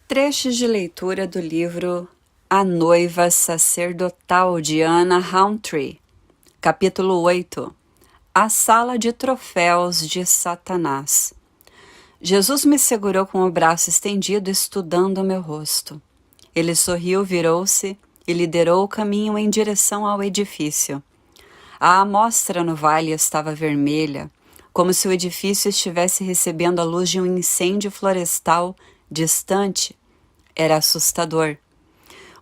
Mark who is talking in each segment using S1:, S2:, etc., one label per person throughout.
S1: Trechos de leitura do livro A Noiva Sacerdotal de Anna Rountree, capítulo 8. A Sala de Troféus de Satanás. Jesus me segurou com o braço estendido, estudando o meu rosto. Ele sorriu, virou-se e liderou o caminho em direção ao edifício. A amostra no vale estava vermelha, como se o edifício estivesse recebendo a luz de um incêndio florestal distante. Era assustador.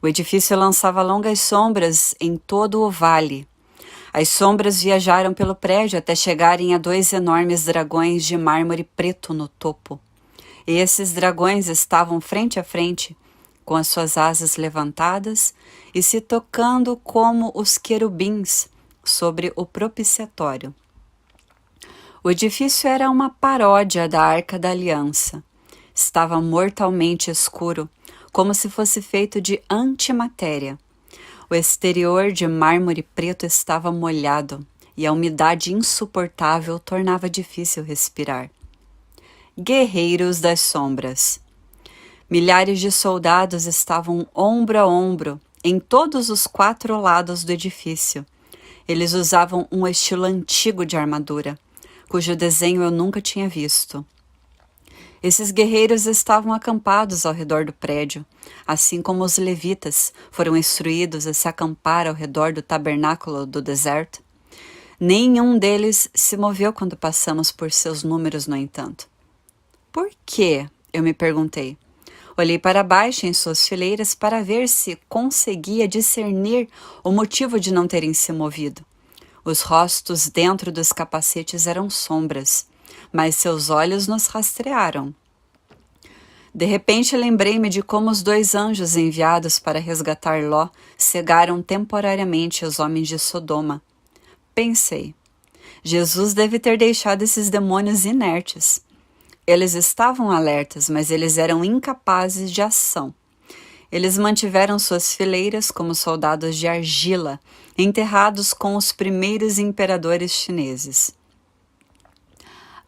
S1: O edifício lançava longas sombras em todo o vale. As sombras viajaram pelo prédio até chegarem a 2 enormes dragões de mármore preto no topo. E esses dragões estavam frente a frente, com as suas asas levantadas e se tocando como os querubins sobre o propiciatório. O edifício era uma paródia da Arca da Aliança. Estava mortalmente escuro, como se fosse feito de antimatéria. O exterior de mármore preto estava molhado e a umidade insuportável tornava difícil respirar. Guerreiros das sombras. Milhares de soldados estavam ombro a ombro em todos os 4 lados do edifício. Eles usavam um estilo antigo de armadura, cujo desenho eu nunca tinha visto. Esses guerreiros estavam acampados ao redor do prédio, assim como os levitas foram instruídos a se acampar ao redor do tabernáculo do deserto. Nenhum deles se moveu quando passamos por seus números, no entanto. Por quê? Eu me perguntei. Olhei para baixo em suas fileiras para ver se conseguia discernir o motivo de não terem se movido. Os rostos dentro dos capacetes eram sombras, mas seus olhos nos rastrearam. De repente lembrei-me de como os 2 anjos enviados para resgatar Ló cegaram temporariamente os homens de Sodoma. Pensei, Jesus deve ter deixado esses demônios inertes. Eles estavam alertas, mas eles eram incapazes de ação. Eles mantiveram suas fileiras como soldados de argila, enterrados com os primeiros imperadores chineses.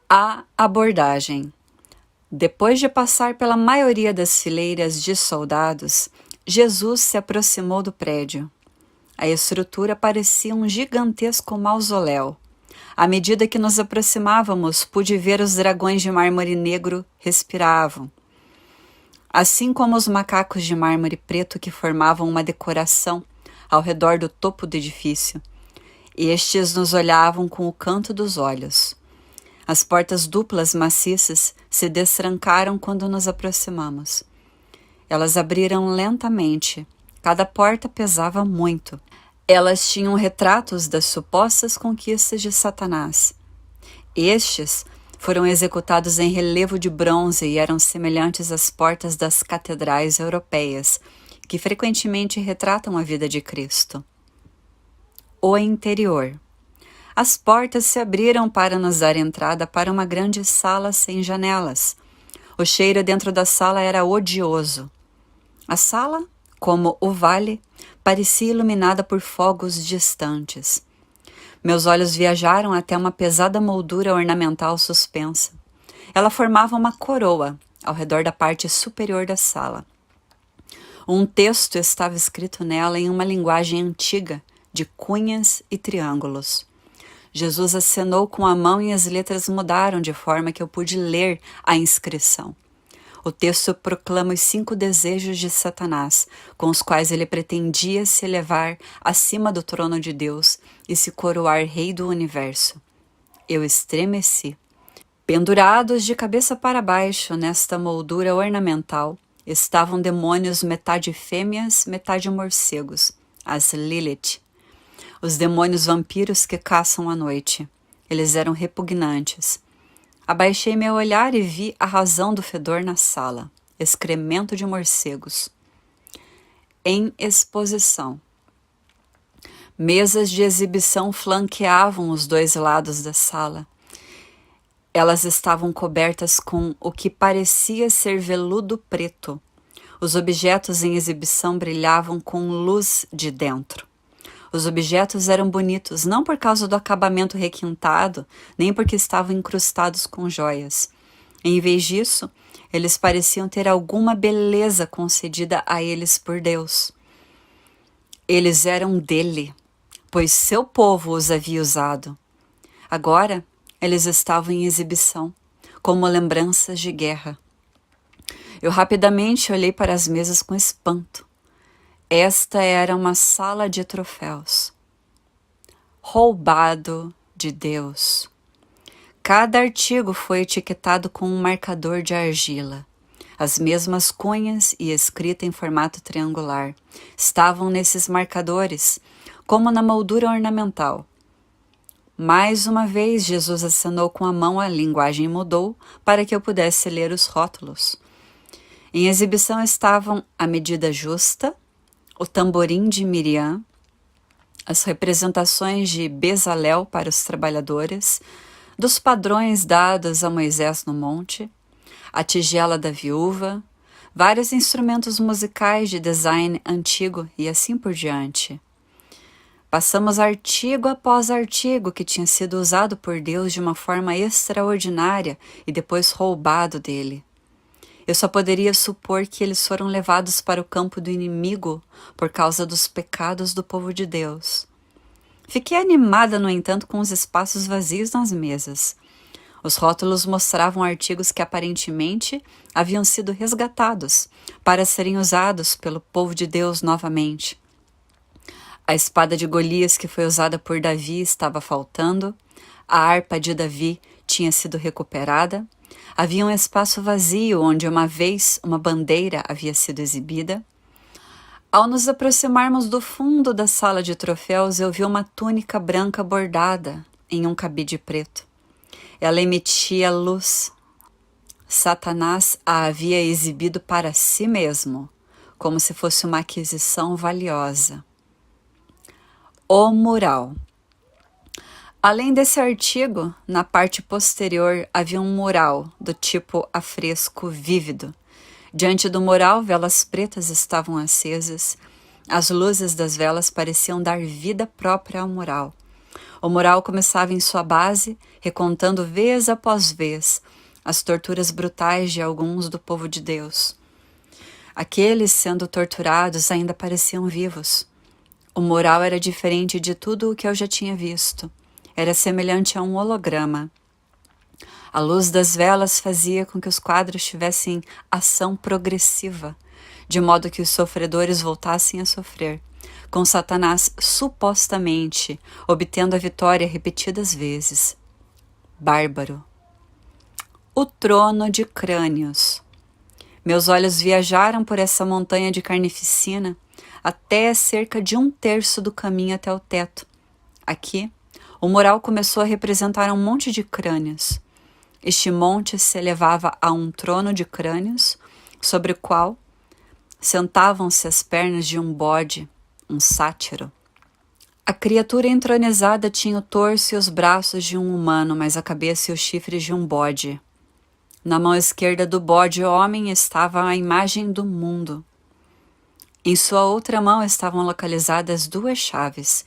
S1: A abordagem. Depois de passar pela maioria das fileiras de soldados, Jesus se aproximou do prédio. A estrutura parecia um gigantesco mausoléu. À medida que nos aproximávamos, pude ver os dragões de mármore negro respiravam, assim como os macacos de mármore preto que formavam uma decoração ao redor do topo do edifício. Estes nos olhavam com o canto dos olhos. As portas duplas maciças se destrancaram quando nos aproximamos. Elas abriram lentamente. Cada porta pesava muito. Elas tinham retratos das supostas conquistas de Satanás. Estes foram executados em relevo de bronze e eram semelhantes às portas das catedrais europeias, que frequentemente retratam a vida de Cristo. O interior. As portas se abriram para nos dar entrada para uma grande sala sem janelas. O cheiro dentro da sala era odioso. A sala, como o vale, parecia iluminada por fogos distantes. Meus olhos viajaram até uma pesada moldura ornamental suspensa. Ela formava uma coroa ao redor da parte superior da sala. Um texto estava escrito nela em uma linguagem antiga, de cunhas e triângulos. Jesus acenou com a mão e as letras mudaram de forma que eu pude ler a inscrição. O texto proclama os 5 desejos de Satanás, com os quais ele pretendia se elevar acima do trono de Deus e se coroar rei do universo. Eu estremeci. Pendurados de cabeça para baixo nesta moldura ornamental, estavam demônios metade fêmeas, metade morcegos, as Lilith. Os demônios vampiros que caçam à noite. Eles eram repugnantes. Abaixei meu olhar e vi a razão do fedor na sala. Excremento de morcegos. Em exposição. Mesas de exibição flanqueavam os 2 lados da sala. Elas estavam cobertas com o que parecia ser veludo preto. Os objetos em exibição brilhavam com luz de dentro. Os objetos eram bonitos não por causa do acabamento requintado, nem porque estavam incrustados com joias. Em vez disso, Eles pareciam ter alguma beleza concedida a eles por Deus. Eles eram dele, pois seu povo os havia usado. Agora, eles estavam em exibição, como lembranças de guerra. Eu rapidamente olhei para as mesas com espanto. Esta era uma sala de troféus. Roubado de Deus. Cada artigo foi etiquetado com um marcador de argila. As mesmas cunhas e escrita em formato triangular estavam nesses marcadores, como na moldura ornamental. Mais uma vez, Jesus acenou com a mão, a linguagem mudou para que eu pudesse ler os rótulos. Em exibição estavam a medida justa, o tamborim de Miriam, as representações de Bezalel para os trabalhadores, dos padrões dados a Moisés no monte, a tigela da viúva, vários instrumentos musicais de design antigo e assim por diante. Passamos artigo após artigo que tinha sido usado por Deus de uma forma extraordinária e depois roubado dele. Eu só poderia supor que eles foram levados para o campo do inimigo por causa dos pecados do povo de Deus. Fiquei animada, no entanto, com os espaços vazios nas mesas. Os rótulos mostravam artigos que aparentemente haviam sido resgatados para serem usados pelo povo de Deus novamente. A espada de Golias que foi usada por Davi estava faltando, a harpa de Davi tinha sido recuperada, havia um espaço vazio onde uma vez uma bandeira havia sido exibida. Ao nos aproximarmos do fundo da sala de troféus, eu vi uma túnica branca bordada em um cabide preto. Ela emitia luz. Satanás a havia exibido para si mesmo, como se fosse uma aquisição valiosa. O mural. Além desse artigo, na parte posterior havia um mural do tipo afresco vívido. Diante do mural, velas pretas estavam acesas. As luzes das velas pareciam dar vida própria ao mural. O mural começava em sua base, recontando vez após vez as torturas brutais de alguns do povo de Deus. Aqueles sendo torturados ainda pareciam vivos. O mural era diferente de tudo o que eu já tinha visto. Era semelhante a um holograma. A luz das velas fazia com que os quadros tivessem ação progressiva, de modo que os sofredores voltassem a sofrer, com Satanás supostamente obtendo a vitória repetidas vezes. Bárbaro. O trono de crânios. Meus olhos viajaram por essa montanha de carnificina até cerca de 1/3 do caminho até o teto. Aqui, o mural começou a representar um monte de crânios. Este monte se elevava a um trono de crânios, sobre o qual sentavam-se as pernas de um bode, um sátiro. A criatura entronizada tinha o torso e os braços de um humano, mas a cabeça e os chifres de um bode. Na mão esquerda do bode homem estava a imagem do mundo. Em sua outra mão estavam localizadas 2 chaves.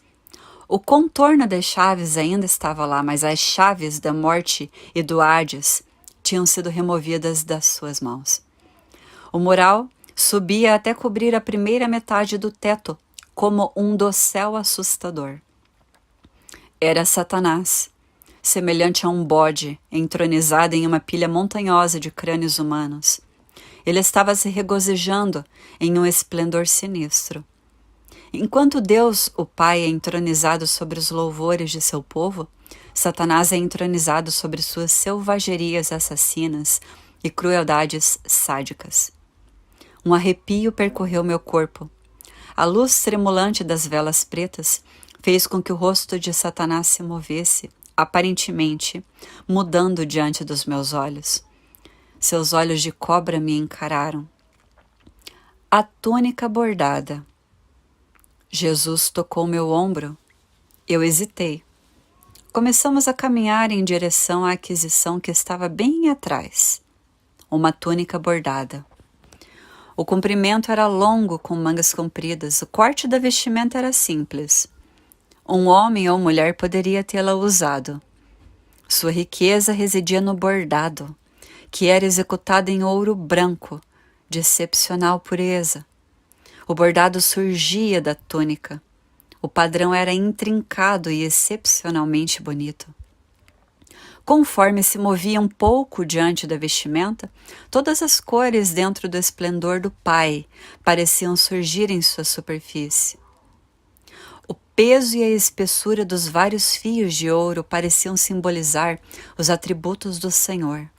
S1: O contorno das chaves ainda estava lá, mas as chaves da morte e do Hades tinham sido removidas das suas mãos. O mural subia até cobrir a primeira metade do teto, como um dossel assustador. Era Satanás, semelhante a um bode, entronizado em uma pilha montanhosa de crânios humanos. Ele estava se regozijando em um esplendor sinistro. Enquanto Deus, o Pai, é entronizado sobre os louvores de seu povo, Satanás é entronizado sobre suas selvagerias assassinas e crueldades sádicas. Um arrepio percorreu meu corpo. A luz tremulante das velas pretas fez com que o rosto de Satanás se movesse, aparentemente, mudando diante dos meus olhos. Seus olhos de cobra me encararam. A túnica bordada. Jesus tocou meu ombro. Eu hesitei. Começamos a caminhar em direção à aquisição que estava bem atrás. Uma túnica bordada. O comprimento era longo, com mangas compridas. O corte da vestimenta era simples. Um homem ou mulher poderia tê-la usado. Sua riqueza residia no bordado, que era executada em ouro branco, de excepcional pureza. O bordado surgia da túnica. O padrão era intrincado e excepcionalmente bonito. Conforme se movia um pouco diante da vestimenta, todas as cores dentro do esplendor do Pai pareciam surgir em sua superfície. O peso e a espessura dos vários fios de ouro pareciam simbolizar os atributos do Senhor.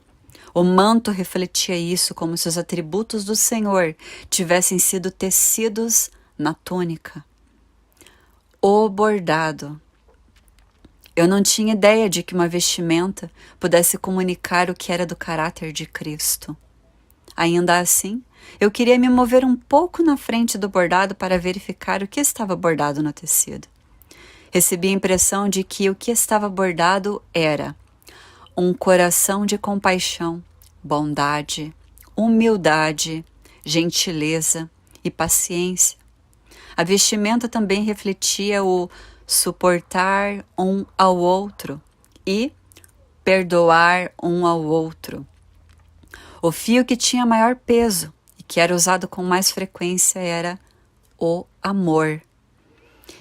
S1: O manto refletia isso como se os atributos do Senhor tivessem sido tecidos na túnica. O bordado. Eu não tinha ideia de que uma vestimenta pudesse comunicar o que era do caráter de Cristo. Ainda assim, eu queria me mover um pouco na frente do bordado para verificar o que estava bordado no tecido. Recebi a impressão de que o que estava bordado era um coração de compaixão, bondade, humildade, gentileza e paciência. A vestimenta também refletia o suportar um ao outro e perdoar um ao outro. O fio que tinha maior peso e que era usado com mais frequência era o amor.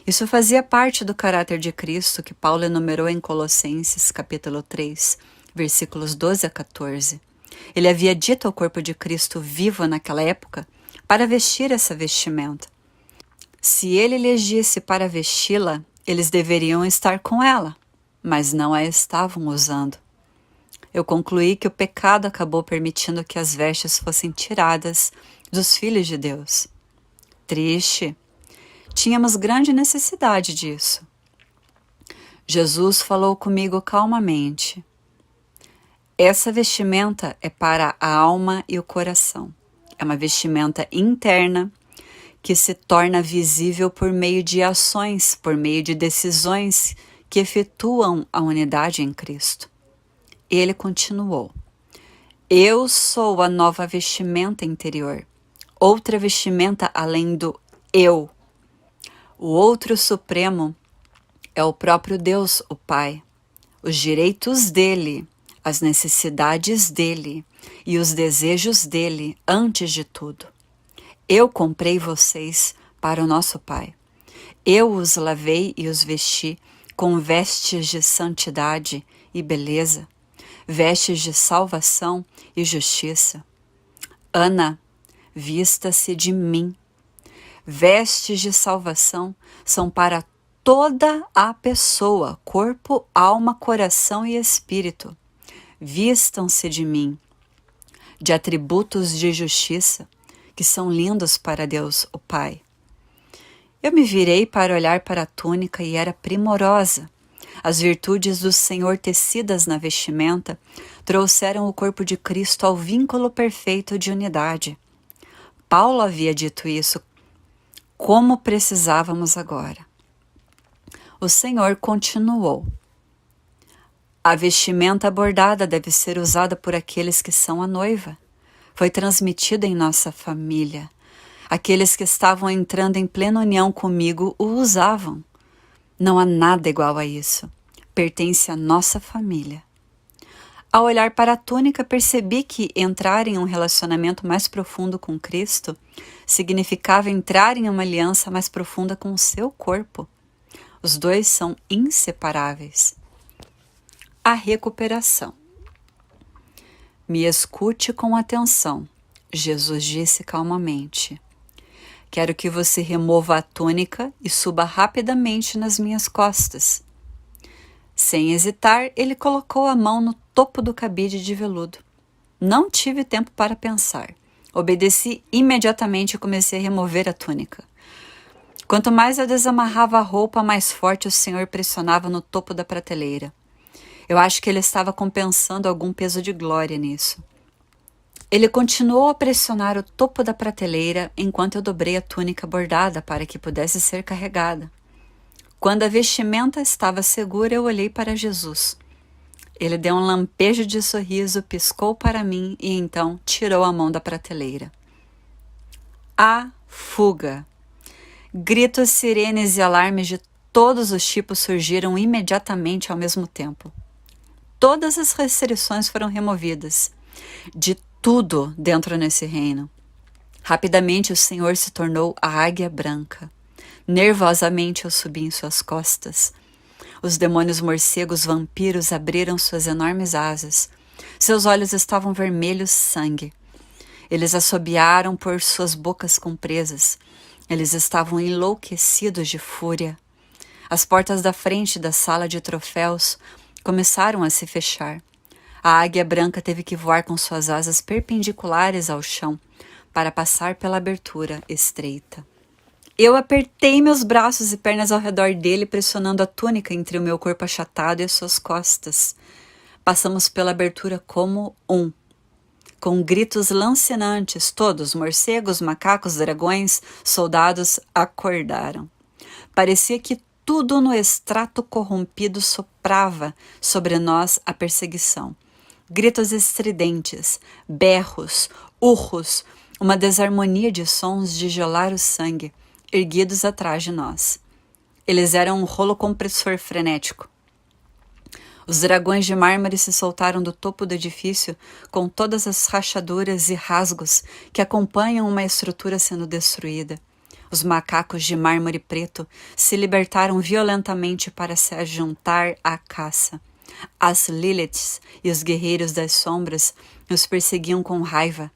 S1: Isso fazia parte do caráter de Cristo que Paulo enumerou em Colossenses capítulo 3, versículos 12 a 14. Ele havia dito ao corpo de Cristo vivo naquela época para vestir essa vestimenta. Se ele lhes disse para vesti-la, eles deveriam estar com ela, mas não a estavam usando. Eu concluí que o pecado acabou permitindo que as vestes fossem tiradas dos filhos de Deus. Triste. Tínhamos grande necessidade disso. Jesus falou comigo calmamente. Essa vestimenta é para a alma e o coração. É uma vestimenta interna que se torna visível por meio de ações, por meio de decisões que efetuam a unidade em Cristo. Ele continuou: eu sou a nova vestimenta interior, outra vestimenta além do eu. O outro supremo é o próprio Deus, o Pai. Os direitos dele, as necessidades dele e os desejos dele antes de tudo. Eu comprei vocês para o nosso Pai. Eu os lavei e os vesti com vestes de santidade e beleza, vestes de salvação e justiça. Ana, vista-se de mim. Vestes de salvação são para toda a pessoa, corpo, alma, coração e espírito. Vistam-se de mim, de atributos de justiça, que são lindos para Deus, o Pai. Eu me virei para olhar para a túnica e era primorosa. As virtudes do Senhor tecidas na vestimenta trouxeram o corpo de Cristo ao vínculo perfeito de unidade. Paulo havia dito isso. Como precisávamos agora. O Senhor continuou. A vestimenta bordada deve ser usada por aqueles que são a noiva. Foi transmitida em nossa família. Aqueles que estavam entrando em plena união comigo o usavam. Não há nada igual a isso. Pertence à nossa família. Ao olhar para a túnica, percebi que entrar em um relacionamento mais profundo com Cristo significava entrar em uma aliança mais profunda com o seu corpo. Os dois são inseparáveis. A recuperação. Me escute com atenção, Jesus disse calmamente. Quero que você remova a túnica e suba rapidamente nas minhas costas. Sem hesitar, ele colocou a mão no topo do cabide de veludo. Não tive tempo para pensar. Obedeci imediatamente e comecei a remover a túnica. Quanto mais eu desamarrava a roupa, mais forte o Senhor pressionava no topo da prateleira. Eu acho que ele estava compensando algum peso de glória nisso. Ele continuou a pressionar o topo da prateleira enquanto eu dobrei a túnica bordada para que pudesse ser carregada. Quando a vestimenta estava segura, eu olhei para Jesus. Ele deu um lampejo de sorriso, piscou para mim e então tirou a mão da prateleira. A fuga. Gritos, sirenes e alarmes de todos os tipos surgiram imediatamente ao mesmo tempo. Todas as restrições foram removidas. de tudo dentro nesse reino. Rapidamente o Senhor se tornou a águia branca. Nervosamente eu subi em suas costas. Os demônios morcegos vampiros abriram suas enormes asas. Seus olhos estavam vermelhos sangue. Eles assobiaram por suas bocas compresas. Eles estavam enlouquecidos de fúria. As portas da frente da sala de troféus começaram a se fechar. A águia branca teve que voar com suas asas perpendiculares ao chão para passar pela abertura estreita. Eu apertei meus braços e pernas ao redor dele, pressionando a túnica entre o meu corpo achatado e as suas costas. Passamos pela abertura como um. Com gritos lancinantes, todos, morcegos, macacos, dragões, soldados, acordaram. Parecia que tudo no extrato corrompido soprava sobre nós a perseguição. Gritos estridentes, berros, urros, uma desarmonia de sons de gelar o sangue, erguidos atrás de nós. Eles eram um rolo compressor frenético. Os dragões de mármore se soltaram do topo do edifício com todas as rachaduras e rasgos que acompanham uma estrutura sendo destruída. Os macacos de mármore preto se libertaram violentamente para se juntar à caça. As Liliths e os guerreiros das sombras os perseguiam com raiva.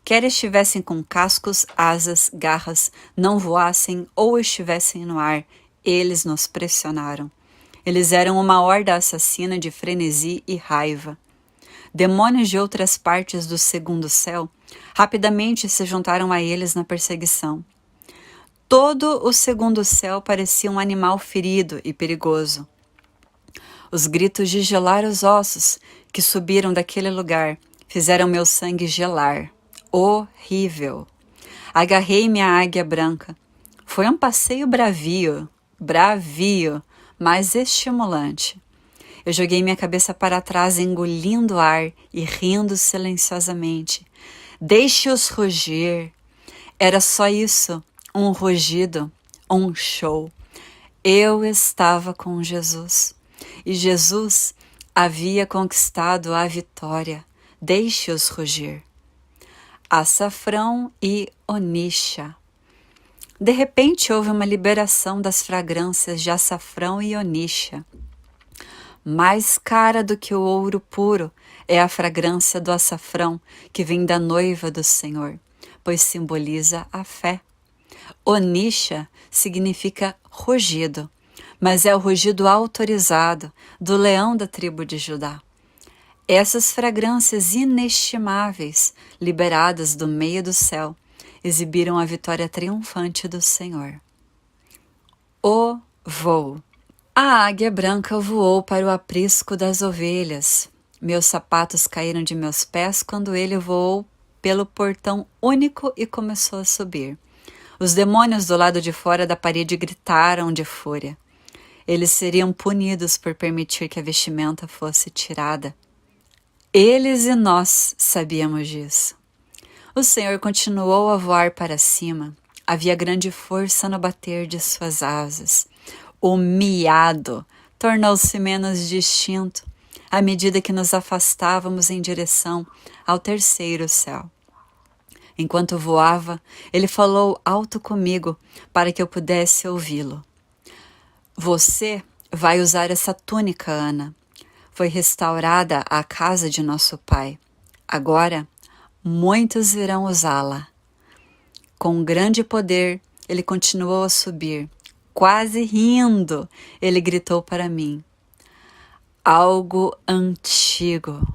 S1: Quer estivessem com cascos, asas, garras, não voassem ou estivessem no ar, eles nos pressionaram. Eles eram uma horda assassina de frenesi e raiva. Demônios de outras partes do segundo céu rapidamente se juntaram a eles na perseguição. Todo o segundo céu parecia um animal ferido e perigoso. Os gritos de gelar os ossos que subiram daquele lugar fizeram meu sangue gelar. Horrível. Agarrei-me à águia branca. Foi um passeio bravio, mas estimulante. Eu joguei minha cabeça para trás, engolindo ar e rindo silenciosamente. Deixe-os rugir. Era só isso, um rugido, um show. Eu estava com Jesus. E Jesus havia conquistado a vitória. Deixe-os rugir. Açafrão e Onisha. De repente houve uma liberação das fragrâncias de açafrão e Onisha. Mais cara do que o ouro puro é a fragrância do açafrão que vem da noiva do Senhor, pois simboliza a fé. Onisha significa rugido, mas é o rugido autorizado do leão da tribo de Judá. Essas fragrâncias inestimáveis, liberadas do meio do céu, exibiram a vitória triunfante do Senhor. O voo. A águia branca voou para o aprisco das ovelhas. Meus sapatos caíram de meus pés quando ele voou pelo portão único e começou a subir. Os demônios do lado de fora da parede gritaram de fúria. Eles seriam punidos por permitir que a vestimenta fosse tirada. Eles e nós sabíamos disso. O Senhor continuou a voar para cima. Havia grande força no bater de suas asas. O miado tornou-se menos distinto à medida que nos afastávamos em direção ao terceiro céu. Enquanto voava, ele falou alto comigo para que eu pudesse ouvi-lo. Você vai usar essa túnica, Ana. Foi restaurada a casa de nosso pai. Agora, muitos irão usá-la. Com grande poder, ele continuou a subir. Quase rindo, ele gritou para mim. Algo antigo,